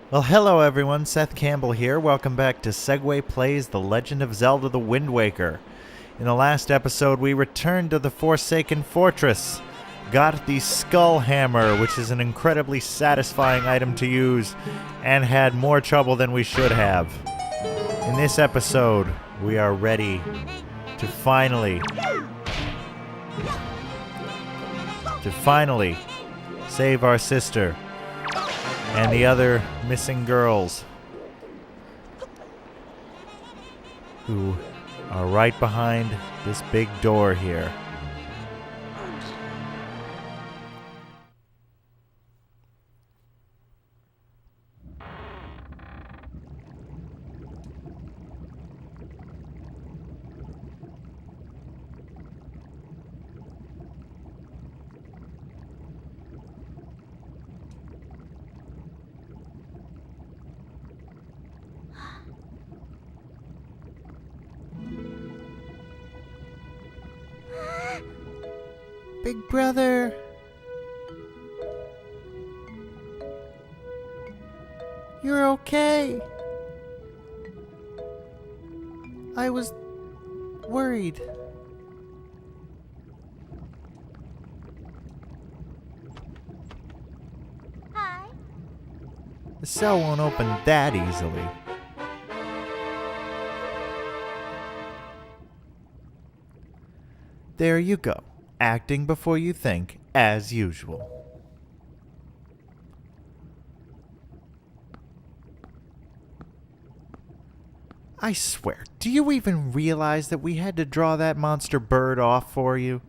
Well, hello everyone, Seth Campbell here. Welcome back to Segway Plays The Legend of Zelda the Wind Waker. In the last episode, we returned to the Forsaken Fortress, got the Skull Hammer, which is an incredibly satisfying item to use, and had more trouble than we should have. In this episode, we are ready to finally save our sister and the other missing girls who are right behind this big door here. Big brother. You're okay. I was worried. Hi. The cell won't open that easily. There you go. Acting before you think, as usual. I swear, do you even realize that we had to draw that monster bird off for you?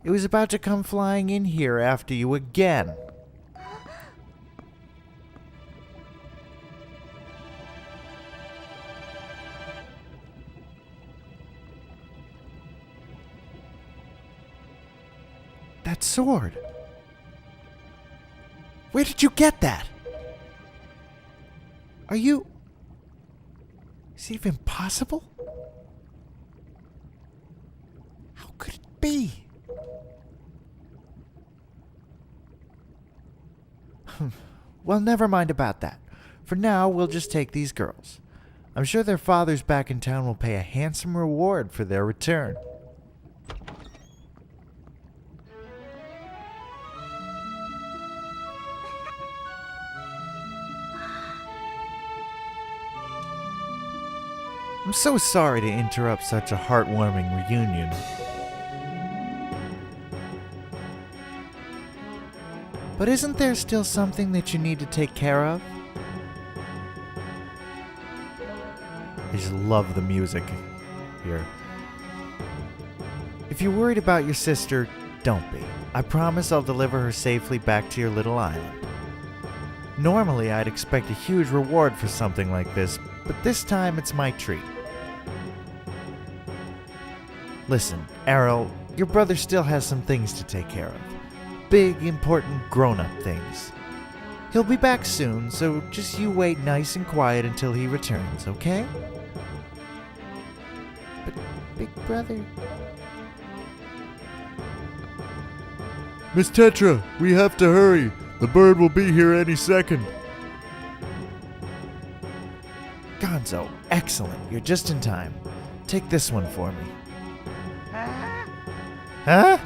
It was about to come flying in here after you again. That sword. Where did you get that? Are you... Is it even possible? How could it be? Well, never mind about that. For now, we'll just take these girls. I'm sure their fathers back in town will pay a handsome reward for their return. I'm so sorry to interrupt such a heartwarming reunion. But isn't there still something that you need to take care of? I just love the music here. If you're worried about your sister, don't be. I promise I'll deliver her safely back to your little island. Normally, I'd expect a huge reward for something like this, but this time it's my treat. Listen, Errol, your brother still has some things to take care of. Big, important, grown-up things. He'll be back soon, so just you wait nice and quiet until he returns, okay? But, big brother... Miss Tetra, we have to hurry. The bird will be here any second. Gonzo, excellent. You're just in time. Take this one for me. Huh?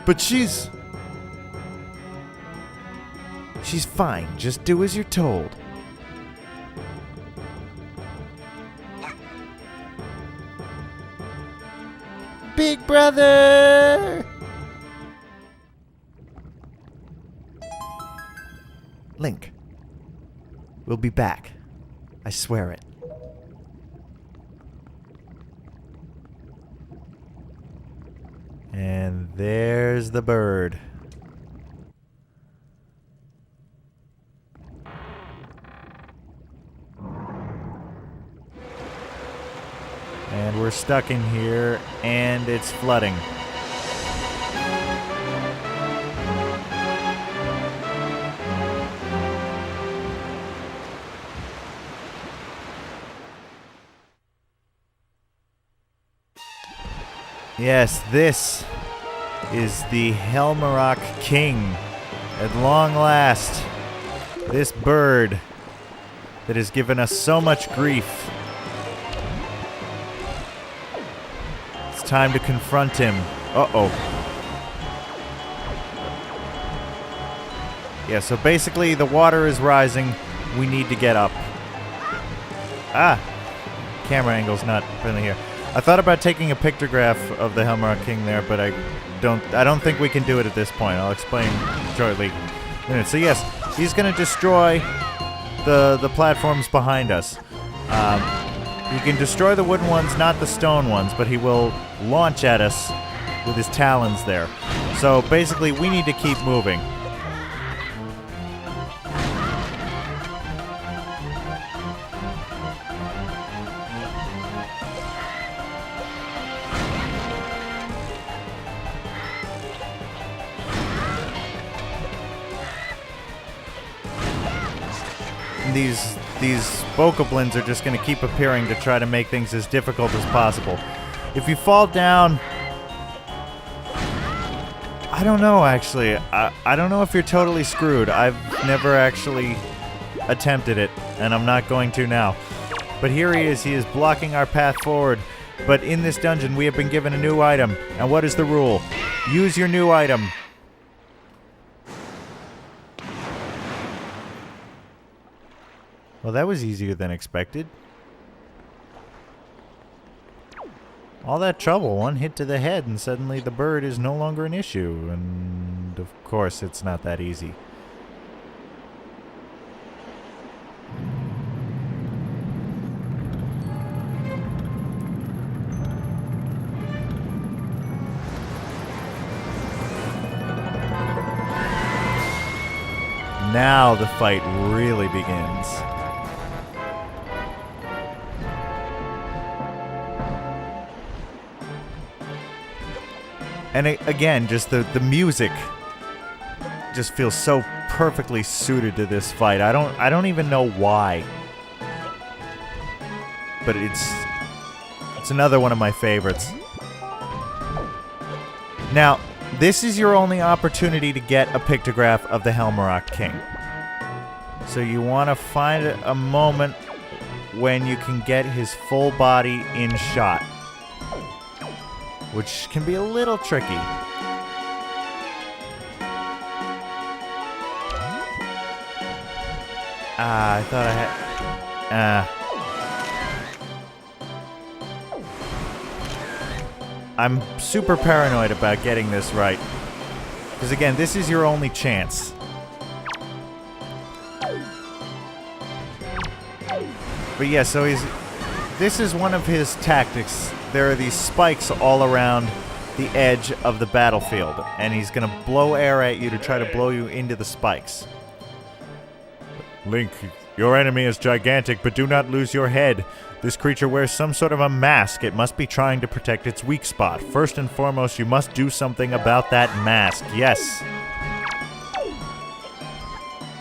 But she's fine. Just do as you're told. Big brother! Link. We'll be back. I swear it. And there's the bird. And we're stuck in here, and it's flooding. Yes, this is the Helmerich King. At long last, This bird that has given us so much grief. It's time to confront him. Uh-oh. Yeah, so basically the water is rising. We need to get up. Ah! Camera angle's not friendly here. I thought about taking a pictograph of the Helmerich King there, but I don't think we can do it at this point. I'll explain shortly. So yes, he's going to destroy the platforms behind us. He can destroy the wooden ones, not the stone ones, but he will launch at us with his talons there. So basically, we need to keep moving. These bokoblins are just going to keep appearing to try to make things as difficult as possible. If you fall down, I don't know actually. I don't know if you're totally screwed. I've never actually attempted it, and I'm not going to now. But here he is blocking our path forward. But in this dungeon, we have been given a new item. And what is the rule? Use your new item. Well, that was easier than expected. All that trouble, one hit to the head, and suddenly the bird is no longer an issue. And, of course, it's not that easy. Now the fight really begins. And again, just the music just feels so perfectly suited to this fight. I don't even know why. But it's another one of my favorites. Now, this is your only opportunity to get a pictograph of the Helmerich King. So you want to find a moment when you can get his full body in shot, which can be a little tricky. I thought I had... I'm super paranoid about getting this right. Because again, this is your only chance. But yeah, so this is one of his tactics. There are these spikes all around the edge of the battlefield, and he's going to blow air at you to try to blow you into the spikes. Link, your enemy is gigantic, but do not lose your head. This creature wears some sort of a mask. It must be trying to protect its weak spot. First and foremost, you must do something about that mask. Yes.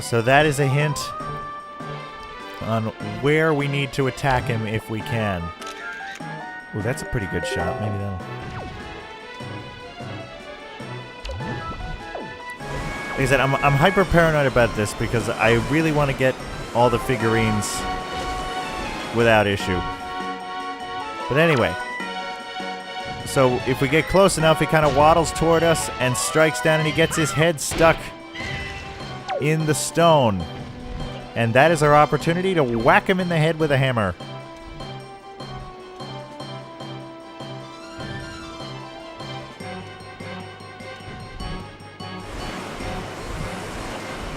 So that is a hint on where we need to attack him if we can. Ooh, that's a pretty good shot. Maybe that'll... Like I said, I'm hyper paranoid about this because I really want to get all the figurines without issue. But anyway, so if we get close enough, he kind of waddles toward us and strikes down, and he gets his head stuck in the stone. And that is our opportunity to whack him in the head with a hammer.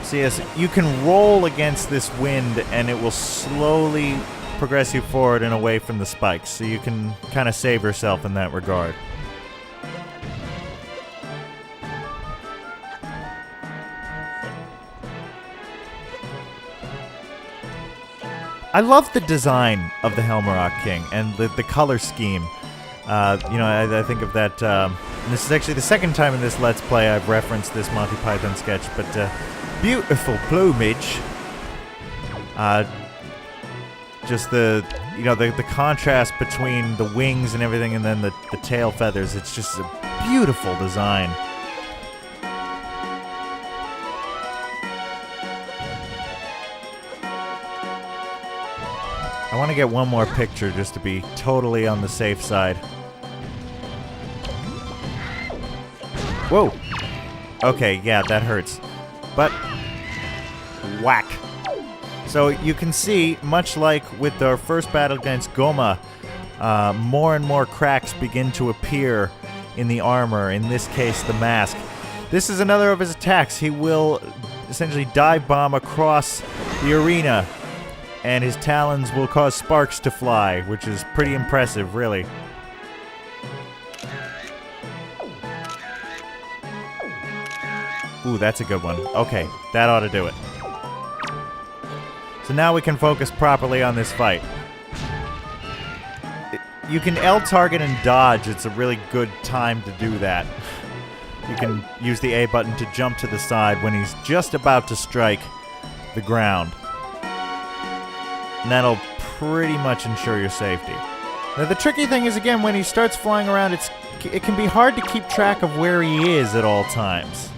So yes, you can roll against this wind and it will slowly progress you forward and away from the spikes. So you can kind of save yourself in that regard. I love the design of the Helmerich King and the color scheme. I think of that. And this is actually the second time in this Let's Play I've referenced this Monty Python sketch, but beautiful plumage. Just the contrast between the wings and everything, and then the tail feathers. It's just a beautiful design. I want to get one more picture just to be totally on the safe side. Whoa! Okay, yeah, that hurts. But, whack. So you can see, much like with our first battle against Goma, more and more cracks begin to appear in the armor, in this case the mask. This is another of his attacks. He will essentially dive bomb across the arena, and his talons will cause sparks to fly, which is pretty impressive, really. Ooh, that's a good one. Okay, that ought to do it. So now we can focus properly on this fight. You can L target and dodge. It's a really good time to do that. You can use the A button to jump to the side when he's just about to strike the ground. And that'll pretty much ensure your safety. Now the tricky thing is, again, when he starts flying around, it can be hard to keep track of where he is at all times.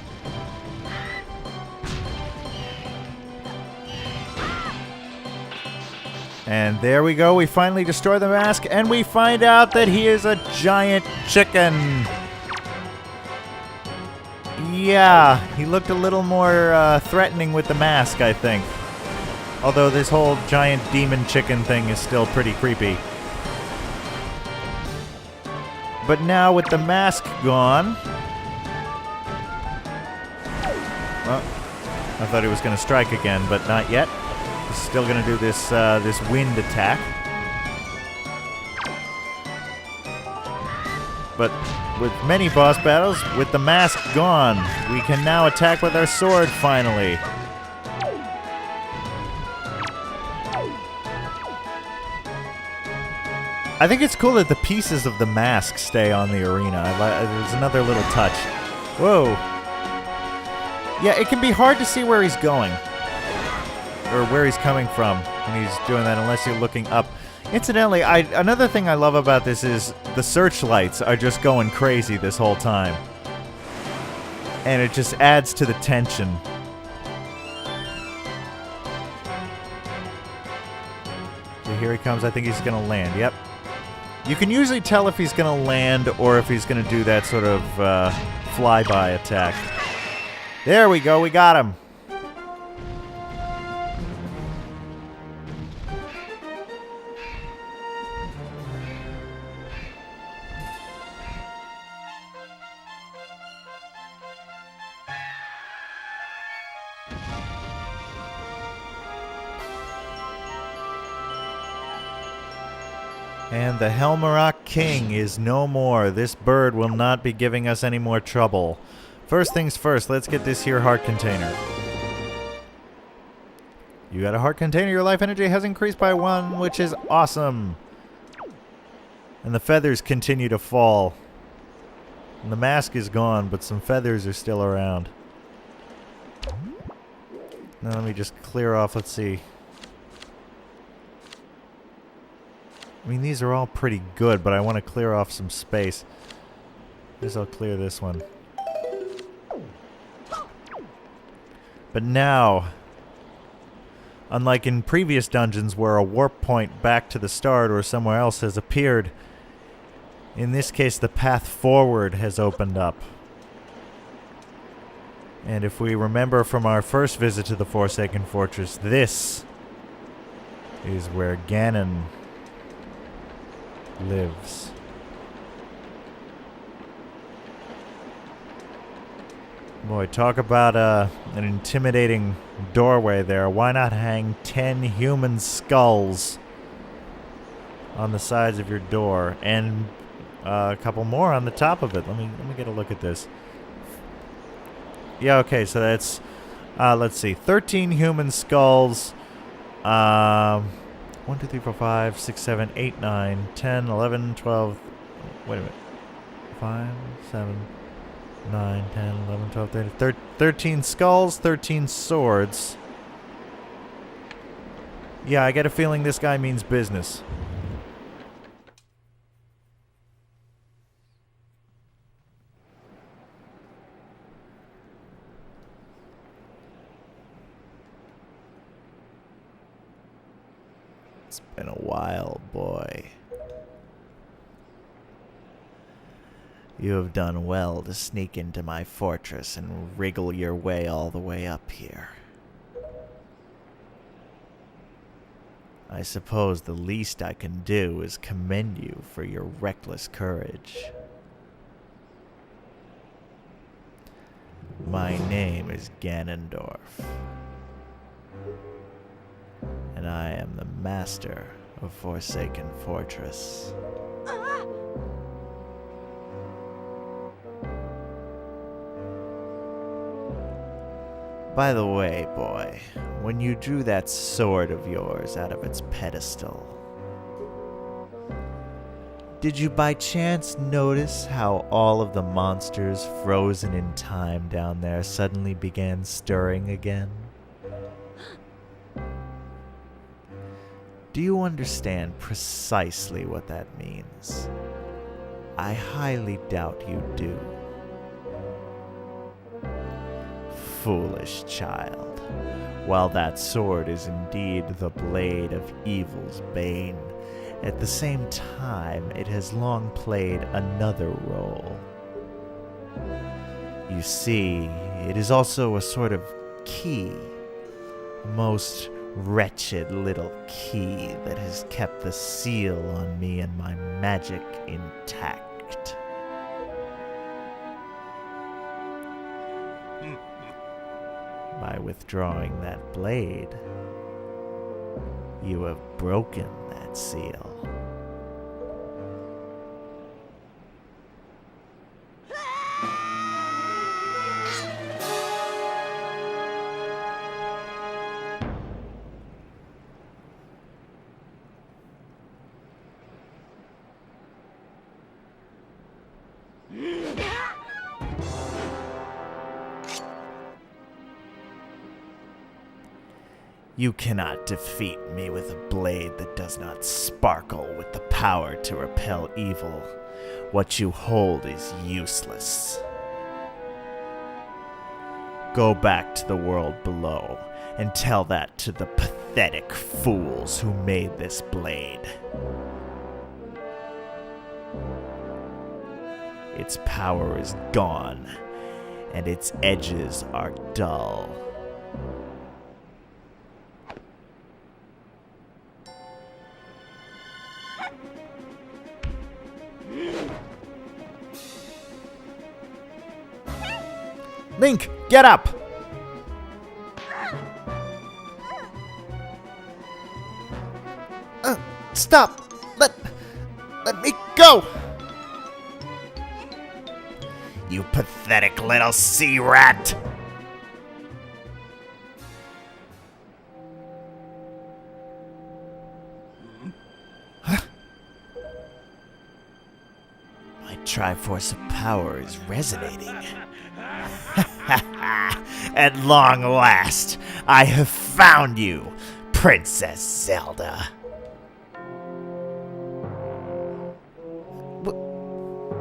And there we go, we finally destroy the mask, and we find out that he is a giant chicken. Yeah, he looked a little more threatening with the mask, I think. Although this whole giant demon chicken thing is still pretty creepy. But now with the mask gone... Well, I thought he was going to strike again, but not yet. He's still going to do this this wind attack. But with many boss battles, with the mask gone, we can now attack with our sword finally. I think it's cool that the pieces of the mask stay on the arena. There's another little touch. Whoa. Yeah, it can be hard to see where he's going. Or where he's coming from when he's doing that, unless you're looking up. Incidentally, another thing I love about this is the searchlights are just going crazy this whole time. And it just adds to the tension. So here he comes. I think he's going to land. Yep. You can usually tell if he's going to land or if he's going to do that sort of flyby attack. There we go. We got him. And the Helmerich King is no more. This bird will not be giving us any more trouble. First things first, let's get this here heart container. You got a heart container, your life energy has increased by 1, which is awesome. And the feathers continue to fall. And the mask is gone, but some feathers are still around. Now let me just clear off, let's see. I mean, these are all pretty good, but I want to clear off some space. I guess I'll clear this one. But now, unlike in previous dungeons where a warp point back to the start or somewhere else has appeared, in this case the path forward has opened up. And if we remember from our first visit to the Forsaken Fortress, this is where Ganon lives. Boy, talk about an intimidating doorway there. Why not hang 10 human skulls on the sides of your door and a couple more on the top of it? Let me get a look at this. Yeah, okay, so that's let's see, 13 human skulls. 1, 2, 3, 4, 5, 6, 7, 8, 9, 10, 11, 12. Wait a minute. 5, 7, 9, 10, 11, 12, 13 skulls, 13 swords. Yeah, I get a feeling this guy means business. It's been a while, boy. You have done well to sneak into my fortress and wriggle your way all the way up here. I suppose the least I can do is commend you for your reckless courage. My name is Ganondorf, and I am the master of Forsaken Fortress. By the way, boy, when you drew that sword of yours out of its pedestal, did you by chance notice how all of the monsters frozen in time down there suddenly began stirring again? Do you understand precisely what that means? I highly doubt you do. Foolish child. While that sword is indeed the blade of evil's bane, at the same time it has long played another role. You see, it is also a sort of key, a most wretched little key that has kept the seal on me and my magic intact. By withdrawing that blade, you have broken that seal. You cannot defeat me with a blade that does not sparkle with the power to repel evil. What you hold is useless. Go back to the world below and tell that to the pathetic fools who made this blade. Its power is gone, and its edges are dull. Link, get up! Stop! Let me go! You pathetic little sea rat! My Triforce of Power is resonating. At long last, I have found you, Princess Zelda.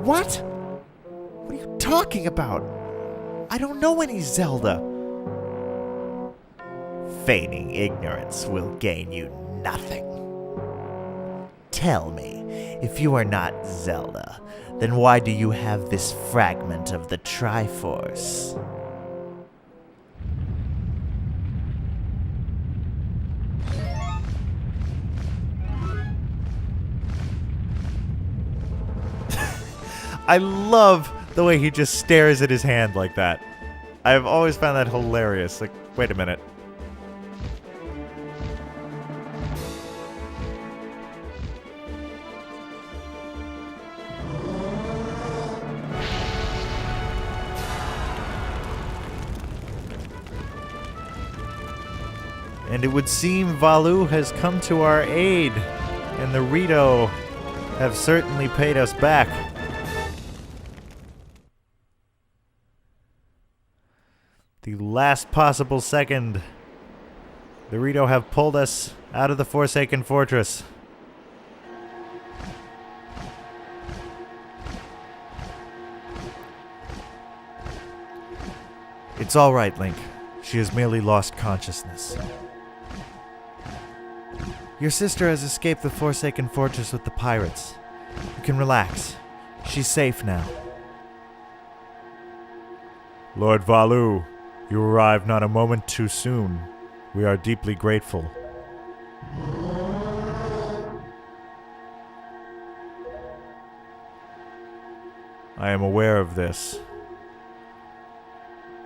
What? What are you talking about? I don't know any Zelda. Feigning ignorance will gain you nothing. Tell me, if you are not Zelda, then why do you have this fragment of the Triforce? I love the way he just stares at his hand like that. I've always found that hilarious. Like, wait a minute. And it would seem Valu has come to our aid, and the Rito have certainly paid us back. The last possible second, the Rito have pulled us out of the Forsaken Fortress. It's all right, Link. She has merely lost consciousness. Your sister has escaped the Forsaken Fortress with the pirates. You can relax. She's safe now. Lord Valu, you arrived not a moment too soon. We are deeply grateful. I am aware of this.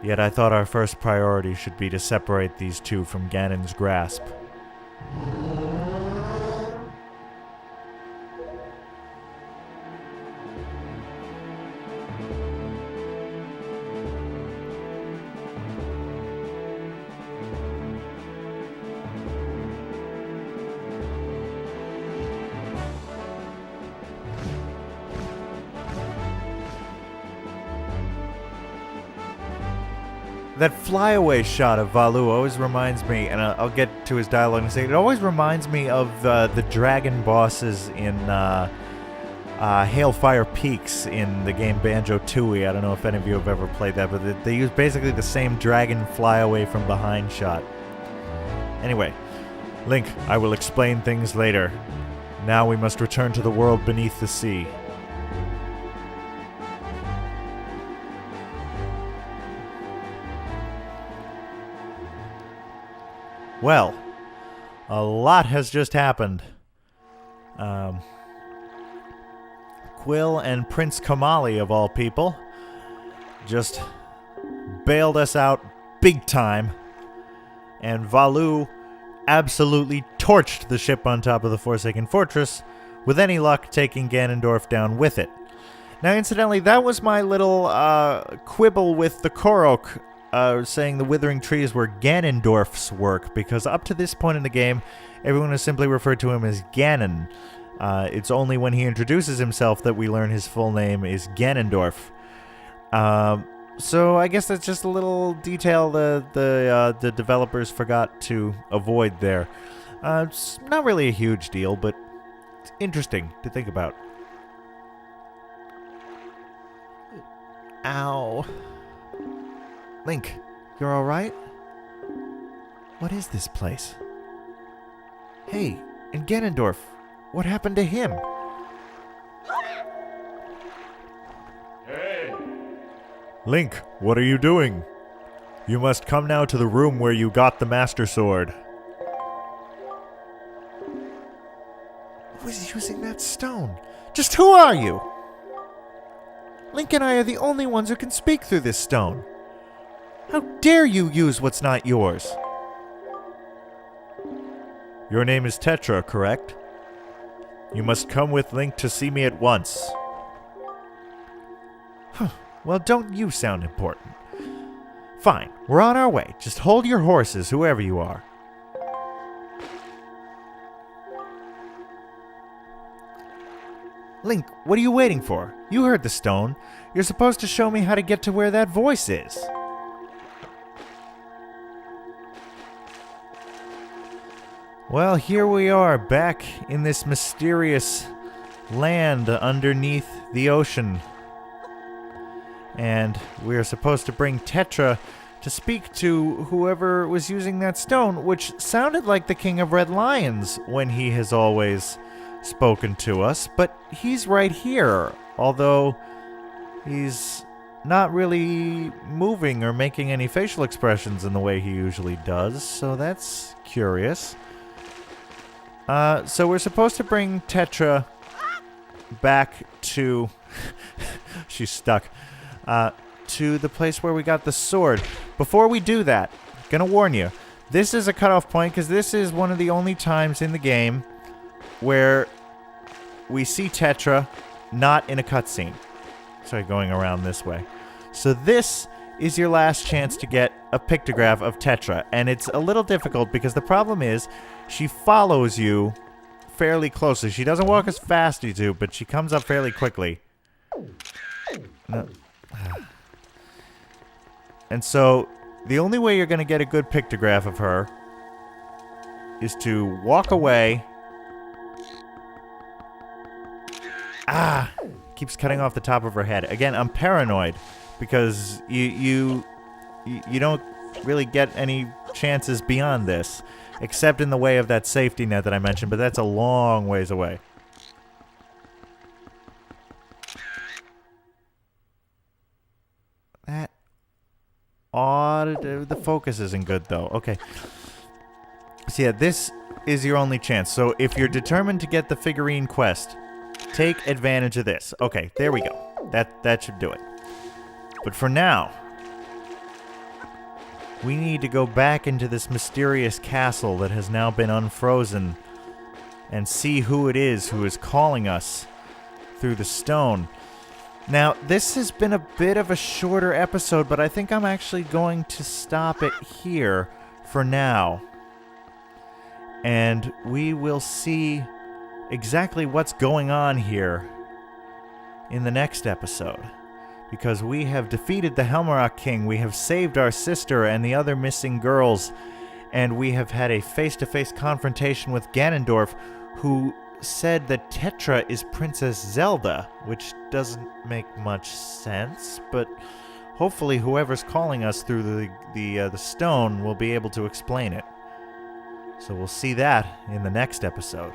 Yet I thought our first priority should be to separate these two from Ganon's grasp. That flyaway shot of Valu always reminds me, and I'll get to his dialogue in a second, it always reminds me of the dragon bosses in Hailfire Peaks in the game Banjo-Tooie. I don't know if any of you have ever played that, but they use basically the same dragon fly-away from behind shot. Anyway, Link, I will explain things later. Now we must return to the world beneath the sea. Well, a lot has just happened. Quill and Prince Kamali, of all people, just bailed us out big time. And Valu absolutely torched the ship on top of the Forsaken Fortress, with any luck taking Ganondorf down with it. Now, incidentally, that was my little quibble with the Korok, saying the Withering Trees were Ganondorf's work, because up to this point in the game, everyone has simply referred to him as Ganon. It's only when he introduces himself that we learn his full name is Ganondorf. So I guess that's just a little detail the developers forgot to avoid there. It's not really a huge deal, but it's interesting to think about. Ow. Link, you're alright? What is this place? Hey, and Ganondorf, what happened to him? Hey! Link, what are you doing? You must come now to the room where you got the Master Sword. Who is using that stone? Just who are you? Link and I are the only ones who can speak through this stone. How dare you use what's not yours? Your name is Tetra, correct? You must come with Link to see me at once. Well, don't you sound important. Fine, we're on our way. Just hold your horses, whoever you are. Link, what are you waiting for? You heard the stone. You're supposed to show me how to get to where that voice is. Well, here we are, back in this mysterious land underneath the ocean. And we're supposed to bring Tetra to speak to whoever was using that stone, which sounded like the King of Red Lions when he has always spoken to us. But he's right here, although he's not really moving or making any facial expressions in the way he usually does, so that's curious. So we're supposed to bring Tetra back to... she's stuck. To the place where we got the sword. Before we do that, gonna warn you, this is a cutoff point because this is one of the only times in the game where we see Tetra not in a cutscene. Sorry, going around this way. So this is your last chance to get a pictograph of Tetra, and it's a little difficult because the problem is she follows you fairly closely. She doesn't walk as fast as you do, but she comes up fairly quickly. No. And so the only way you're going to get a good pictograph of her is to walk away. Keeps cutting off the top of her head. Again, I'm paranoid because you don't really get any chances beyond this, except in the way of that safety net that I mentioned, but that's a long ways away. That odd. The focus isn't good, though. Okay. So yeah, this is your only chance. So if you're determined to get the figurine quest, take advantage of this. Okay, there we go. That should do it. But for now, we need to go back into this mysterious castle that has now been unfrozen and see who it is who is calling us through the stone. Now, this has been a bit of a shorter episode, but I think I'm actually going to stop it here for now. And we will see exactly what's going on here in the next episode. Because we have defeated the Helmerich King, we have saved our sister and the other missing girls, and we have had a face-to-face confrontation with Ganondorf, who said that Tetra is Princess Zelda, which doesn't make much sense, but hopefully whoever's calling us through the stone will be able to explain it. So we'll see that in the next episode.